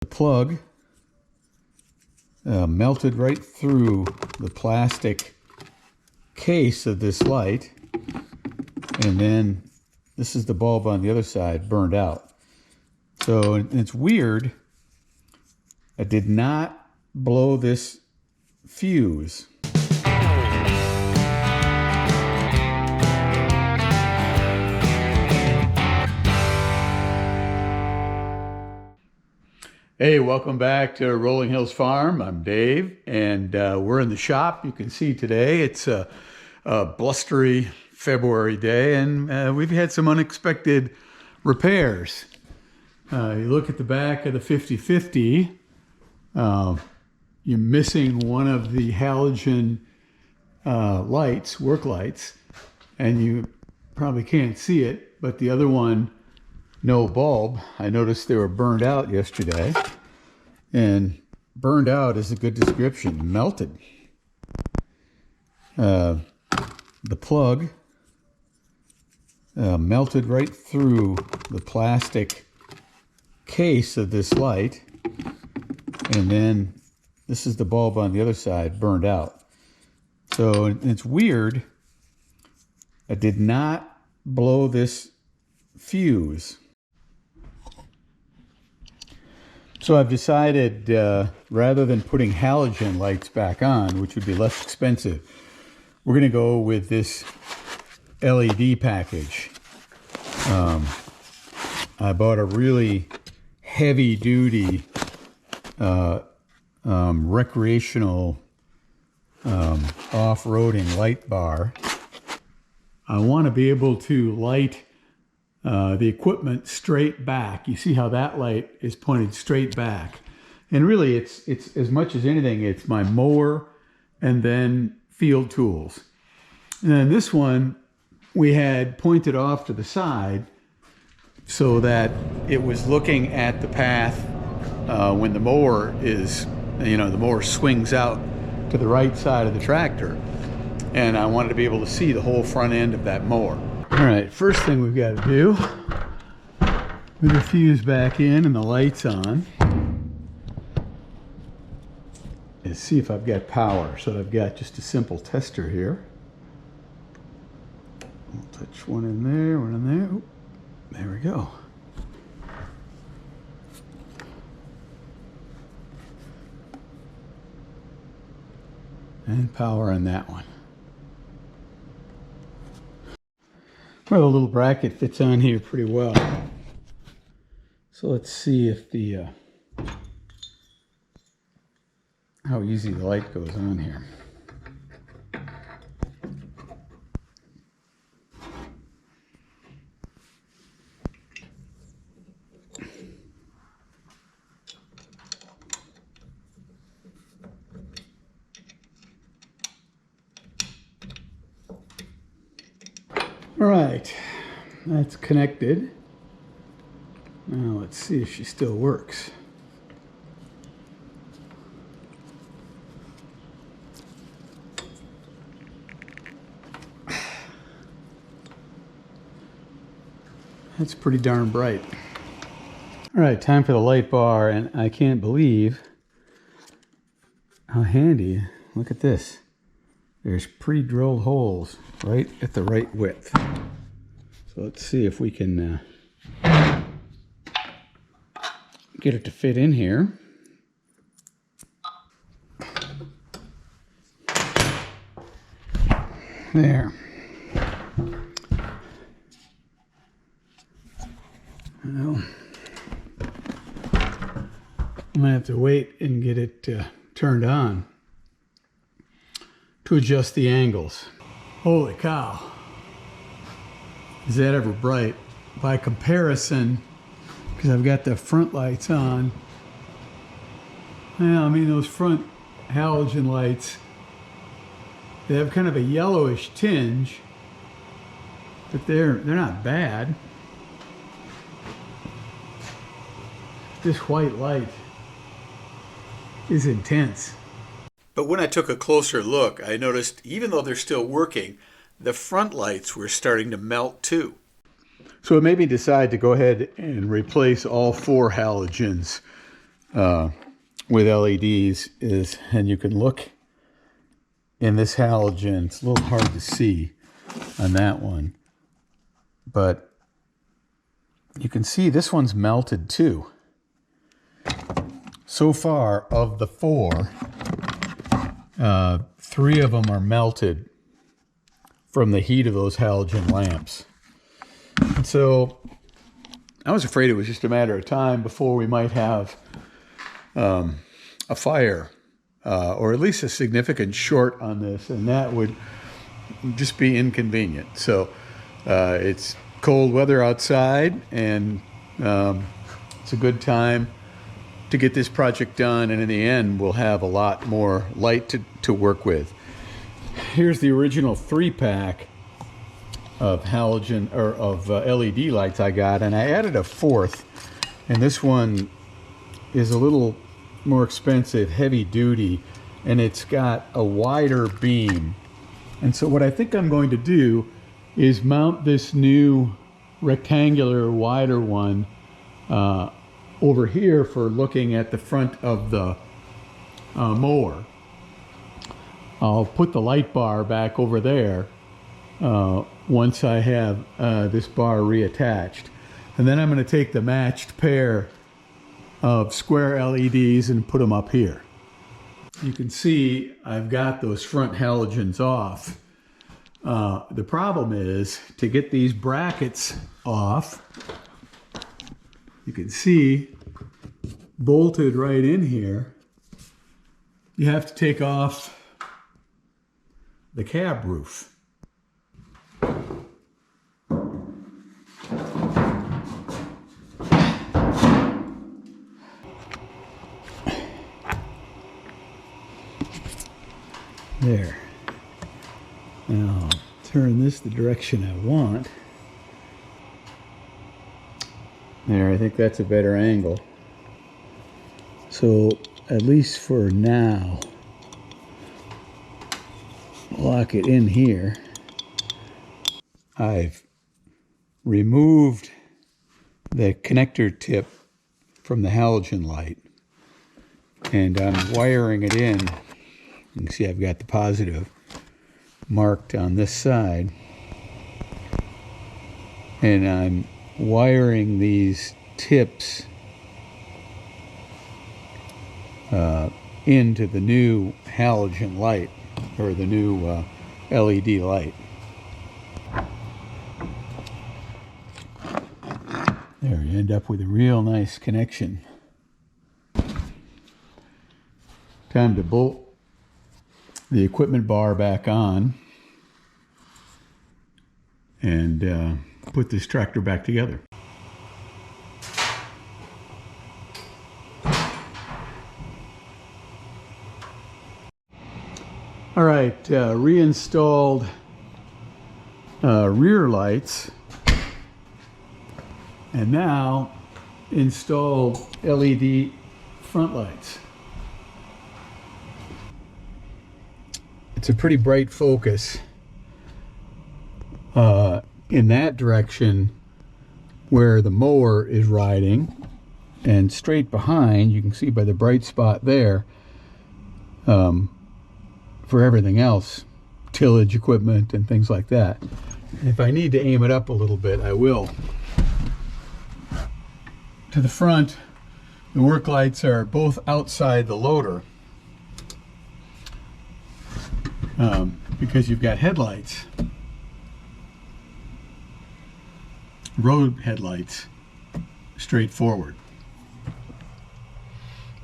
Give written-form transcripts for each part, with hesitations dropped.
The plug melted right through the plastic case of this light, and then this is the bulb on the other side burned out. So it's weird. I did not blow this fuse. Hey, welcome back to Rolling Hills Farm. I'm Dave, and we're in the shop. You can see today it's a blustery February day, and we've had some unexpected repairs. You look at the back of the 50/50, you're missing one of the halogen lights, work lights, and you probably can't see it, but the other one, no bulb. I noticed they were burned out yesterday, and burned out is a good description. Melted. The plug melted right through the plastic case of this light, and then this is the bulb on the other side burned out. So it's weird. I did not blow this fuse. So I've decided, rather than putting halogen lights back on, which would be less expensive, we're going to go with this LED package. I bought a really heavy-duty recreational off-roading light bar. I want to be able to light the equipment straight back. You see how that light is pointed straight back, and really it's as much as anything, it's my mower and then field tools. And then this one we had pointed off to the side so that it was looking at the path when the mower is, the mower swings out to the right side of the tractor, and I wanted to be able to see the whole front end of that mower. All right, first thing we've got to do, with the fuse back in and the lights on, is see if I've got power. So I've got just a simple tester here. I'll touch one in there, one in there. Oop, there we go. And power on that one. Well, the little bracket fits on here pretty well. So let's see if the how easy the light goes on here. All right, that's connected. Now let's see if she still works. That's pretty darn bright. All right, time for the light bar, and I can't believe how handy. Look at this. There's pre-drilled holes right at the right width. So let's see if we can get it to fit in here. There. Well, I'm gonna have to wait and get it turned on to adjust the angles. Holy cow. Is that ever bright? By comparison, because I've got the front lights on. Well, I mean, those front halogen lights, they have kind of a yellowish tinge, but they're not bad. This white light is intense. But when I took a closer look, I noticed even though they're still working, the front lights were starting to melt too. So it made me decide to go ahead and replace all 4 halogens with LEDs is, and you can look in this halogen, it's a little hard to see on that one, but you can see this one's melted too. So far, of the 4, 3 of them are melted from the heat of those halogen lamps. And so I was afraid it was just a matter of time before we might have a fire, or at least a significant short on this, and that would just be inconvenient. So it's cold weather outside, and it's a good time to get this project done, and in the end we'll have a lot more light to work with. Here's the original 3-pack of halogen, or of LED lights I got, and I added a 4th, and this one is a little more expensive, heavy duty, and it's got a wider beam. And so what I think I'm going to do is mount this new rectangular wider one over here for looking at the front of the mower. I'll put the light bar back over there once I have this bar reattached. And then I'm going to take the matched pair of square LEDs and put them up here. You can see I've got those front halogens off. The problem is to get these brackets off. You can see bolted right in here. You have to take off the cab roof. There. Now I'll turn this the direction I want. There, I think that's a better angle. So at least for now, lock it in here. I've removed the connector tip from the halogen light, and I'm wiring it in. You can see I've got the positive marked on this side, and I'm wiring these tips into the new halogen light, or the new LED light. There, you end up with a real nice connection. Time to bolt the equipment bar back on and put this tractor back together. All right, reinstalled rear lights, and now installed LED front lights. It's a pretty bright focus in that direction where the mower is riding, and straight behind, you can see by the bright spot there, for everything else, tillage equipment and things like that. If I need to aim it up a little bit, I will. To the front, the work lights are both outside the loader, because you've got headlights, road headlights, straight forward.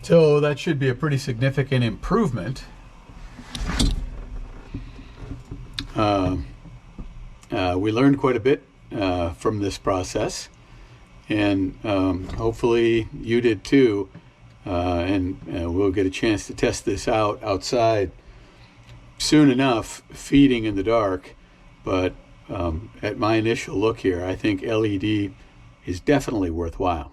So that should be a pretty significant improvement. We learned quite a bit from this process, and hopefully you did too, and we'll get a chance to test this out outside soon enough, feeding in the dark. But at my initial look here, I think LED is definitely worthwhile.